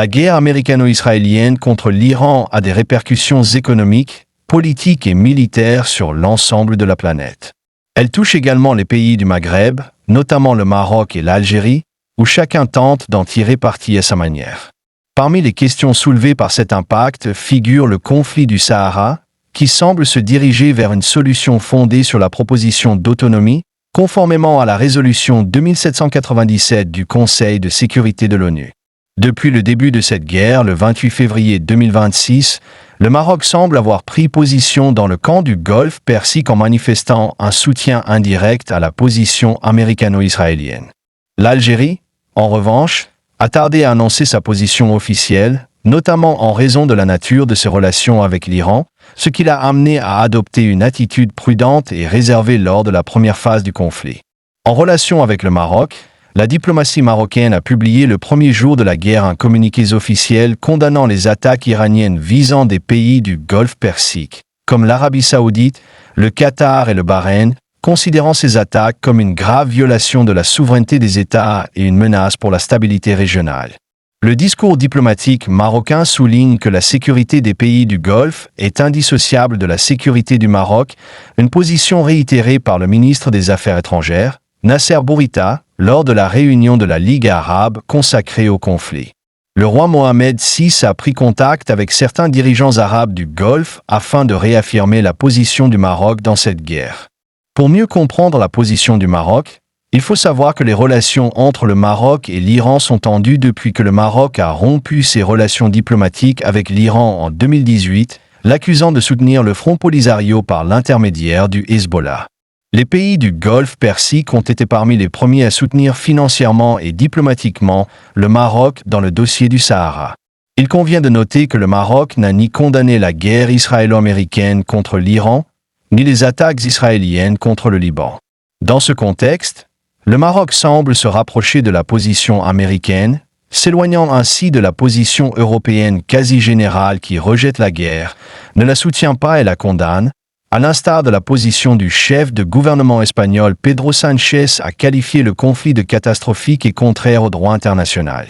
La guerre américano-israélienne contre l'Iran a des répercussions économiques, politiques et militaires sur l'ensemble de la planète. Elle touche également les pays du Maghreb, notamment le Maroc et l'Algérie, où chacun tente d'en tirer parti à sa manière. Parmi les questions soulevées par cet impact figure le conflit du Sahara, qui semble se diriger vers une solution fondée sur la proposition d'autonomie, conformément à la résolution 2797 du Conseil de sécurité de l'ONU. Depuis le début de cette guerre, le 28 février 2026, le Maroc semble avoir pris position dans le camp du Golfe Persique en manifestant un soutien indirect à la position américano-israélienne. L'Algérie, en revanche, a tardé à annoncer sa position officielle, notamment en raison de la nature de ses relations avec l'Iran, ce qui l'a amené à adopter une attitude prudente et réservée lors de la première phase du conflit. En relation avec le Maroc, la diplomatie marocaine a publié le premier jour de la guerre un communiqué officiel condamnant les attaques iraniennes visant des pays du Golfe Persique, comme l'Arabie Saoudite, le Qatar et le Bahreïn, considérant ces attaques comme une grave violation de la souveraineté des États et une menace pour la stabilité régionale. Le discours diplomatique marocain souligne que la sécurité des pays du Golfe est indissociable de la sécurité du Maroc, une position réitérée par le ministre des Affaires étrangères, Nasser Bourita, lors de la réunion de la Ligue arabe consacrée au conflit. Le roi Mohamed VI a pris contact avec certains dirigeants arabes du Golfe afin de réaffirmer la position du Maroc dans cette guerre. Pour mieux comprendre la position du Maroc, il faut savoir que les relations entre le Maroc et l'Iran sont tendues depuis que le Maroc a rompu ses relations diplomatiques avec l'Iran en 2018, l'accusant de soutenir le Front Polisario par l'intermédiaire du Hezbollah. Les pays du Golfe Persique ont été parmi les premiers à soutenir financièrement et diplomatiquement le Maroc dans le dossier du Sahara. Il convient de noter que le Maroc n'a ni condamné la guerre israélo-américaine contre l'Iran, ni les attaques israéliennes contre le Liban. Dans ce contexte, le Maroc semble se rapprocher de la position américaine, s'éloignant ainsi de la position européenne quasi générale qui rejette la guerre, ne la soutient pas et la condamne, à l'instar de la position du chef de gouvernement espagnol Pedro Sánchez a qualifié le conflit de catastrophique et contraire au droit international.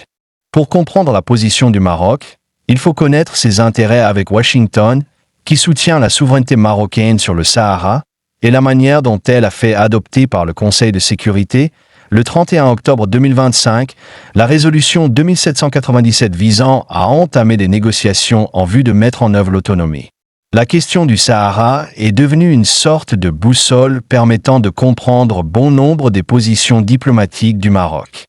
Pour comprendre la position du Maroc, il faut connaître ses intérêts avec Washington, qui soutient la souveraineté marocaine sur le Sahara, et la manière dont elle a fait adopter par le Conseil de sécurité, le 31 octobre 2025, la résolution 2797 visant à entamer des négociations en vue de mettre en œuvre l'autonomie. La question du Sahara est devenue une sorte de boussole permettant de comprendre bon nombre des positions diplomatiques du Maroc.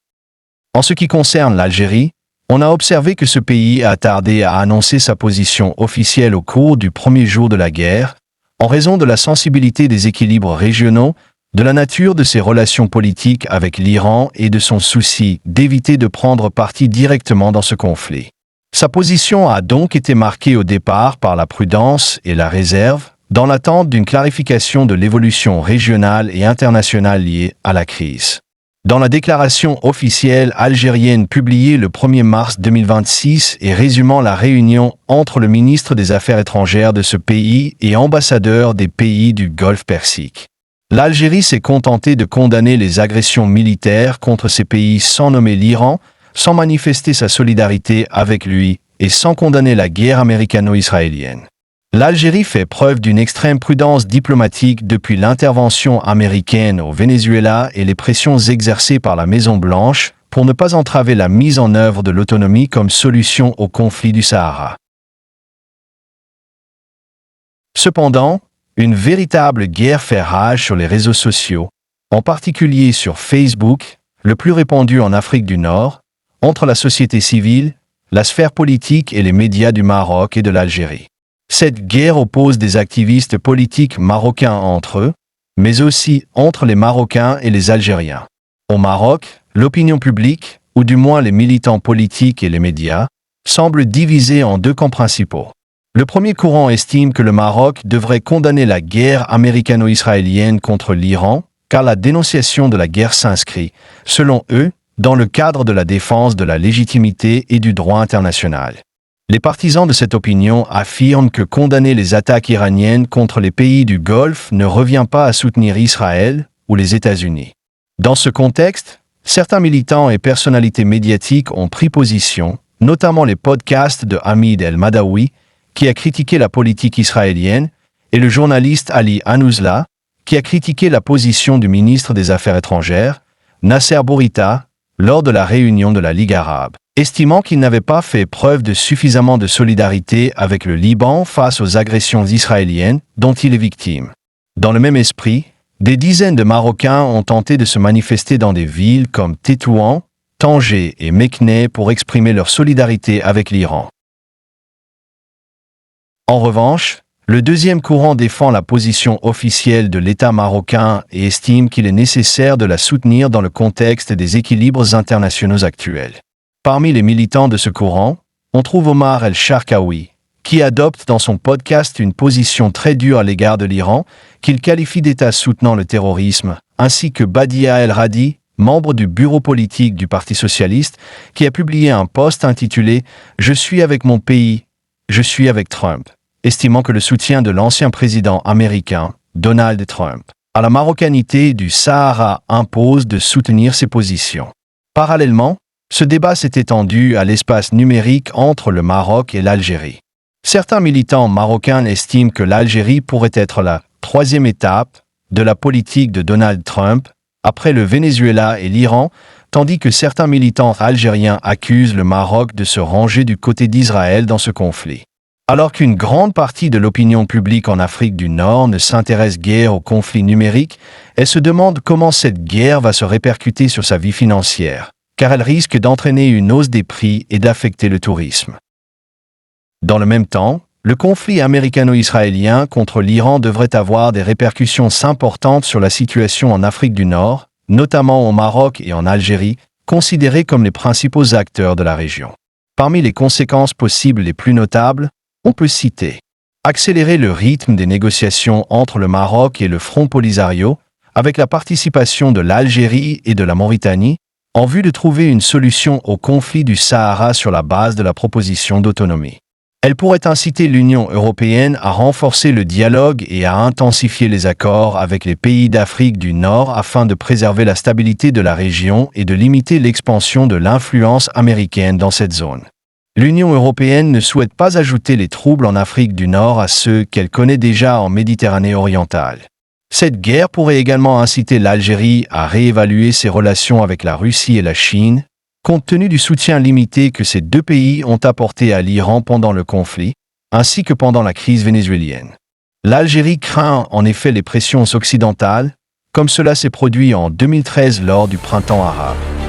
En ce qui concerne l'Algérie, on a observé que ce pays a tardé à annoncer sa position officielle au cours du premier jour de la guerre, en raison de la sensibilité des équilibres régionaux, de la nature de ses relations politiques avec l'Iran et de son souci d'éviter de prendre parti directement dans ce conflit. Sa position a donc été marquée au départ par la prudence et la réserve, dans l'attente d'une clarification de l'évolution régionale et internationale liée à la crise. Dans la déclaration officielle algérienne publiée le 1er mars 2026 et résumant la réunion entre le ministre des Affaires étrangères de ce pays et ambassadeur des pays du Golfe Persique, l'Algérie s'est contentée de condamner les agressions militaires contre ces pays sans nommer l'Iran, sans manifester sa solidarité avec lui et sans condamner la guerre américano-israélienne. L'Algérie fait preuve d'une extrême prudence diplomatique depuis l'intervention américaine au Venezuela et les pressions exercées par la Maison-Blanche pour ne pas entraver la mise en œuvre de l'autonomie comme solution au conflit du Sahara. Cependant, une véritable guerre fait rage sur les réseaux sociaux, en particulier sur Facebook, le plus répandu en Afrique du Nord, entre la société civile, la sphère politique et les médias du Maroc et de l'Algérie. Cette guerre oppose des activistes politiques marocains entre eux, mais aussi entre les Marocains et les Algériens. Au Maroc, l'opinion publique, ou du moins les militants politiques et les médias, semblent divisés en deux camps principaux. Le premier courant estime que le Maroc devrait condamner la guerre américano-israélienne contre l'Iran, car la dénonciation de la guerre s'inscrit, selon eux, dans le cadre de la défense de la légitimité et du droit international. Les partisans de cette opinion affirment que condamner les attaques iraniennes contre les pays du Golfe ne revient pas à soutenir Israël ou les États-Unis. Dans ce contexte, certains militants et personnalités médiatiques ont pris position, notamment les podcasts de Hamid El-Madawi, qui a critiqué la politique israélienne, et le journaliste Ali Hanouzla, qui a critiqué la position du ministre des Affaires étrangères, Nasser Bourita, lors de la réunion de la Ligue arabe, estimant qu'il n'avait pas fait preuve de suffisamment de solidarité avec le Liban face aux agressions israéliennes dont il est victime. Dans le même esprit, des dizaines de Marocains ont tenté de se manifester dans des villes comme Tétouan, Tanger et Meknès pour exprimer leur solidarité avec l'Iran. En revanche, le deuxième courant défend la position officielle de l'État marocain et estime qu'il est nécessaire de la soutenir dans le contexte des équilibres internationaux actuels. Parmi les militants de ce courant, on trouve Omar El-Sharkawi, qui adopte dans son podcast une position très dure à l'égard de l'Iran, qu'il qualifie d'État soutenant le terrorisme, ainsi que Badia El-Radi, membre du bureau politique du Parti socialiste, qui a publié un post intitulé « Je suis avec mon pays, je suis avec Trump », estimant que le soutien de l'ancien président américain, Donald Trump, à la marocanité du Sahara impose de soutenir ses positions. Parallèlement, ce débat s'est étendu à l'espace numérique entre le Maroc et l'Algérie. Certains militants marocains estiment que l'Algérie pourrait être la troisième étape de la politique de Donald Trump, après le Venezuela et l'Iran, tandis que certains militants algériens accusent le Maroc de se ranger du côté d'Israël dans ce conflit. Alors qu'une grande partie de l'opinion publique en Afrique du Nord ne s'intéresse guère au conflit numérique, elle se demande comment cette guerre va se répercuter sur sa vie financière, car elle risque d'entraîner une hausse des prix et d'affecter le tourisme. Dans le même temps, le conflit américano-israélien contre l'Iran devrait avoir des répercussions importantes sur la situation en Afrique du Nord, notamment au Maroc et en Algérie, considérés comme les principaux acteurs de la région. Parmi les conséquences possibles les plus notables, on peut citer accélérer le rythme des négociations entre le Maroc et le Front Polisario, avec la participation de l'Algérie et de la Mauritanie, en vue de trouver une solution au conflit du Sahara sur la base de la proposition d'autonomie. Elle pourrait inciter l'Union européenne à renforcer le dialogue et à intensifier les accords avec les pays d'Afrique du Nord afin de préserver la stabilité de la région et de limiter l'expansion de l'influence américaine dans cette zone. L'Union européenne ne souhaite pas ajouter les troubles en Afrique du Nord à ceux qu'elle connaît déjà en Méditerranée orientale. Cette guerre pourrait également inciter l'Algérie à réévaluer ses relations avec la Russie et la Chine, compte tenu du soutien limité que ces deux pays ont apporté à l'Iran pendant le conflit, ainsi que pendant la crise vénézuélienne. L'Algérie craint en effet les pressions occidentales, comme cela s'est produit en 2013 lors du printemps arabe.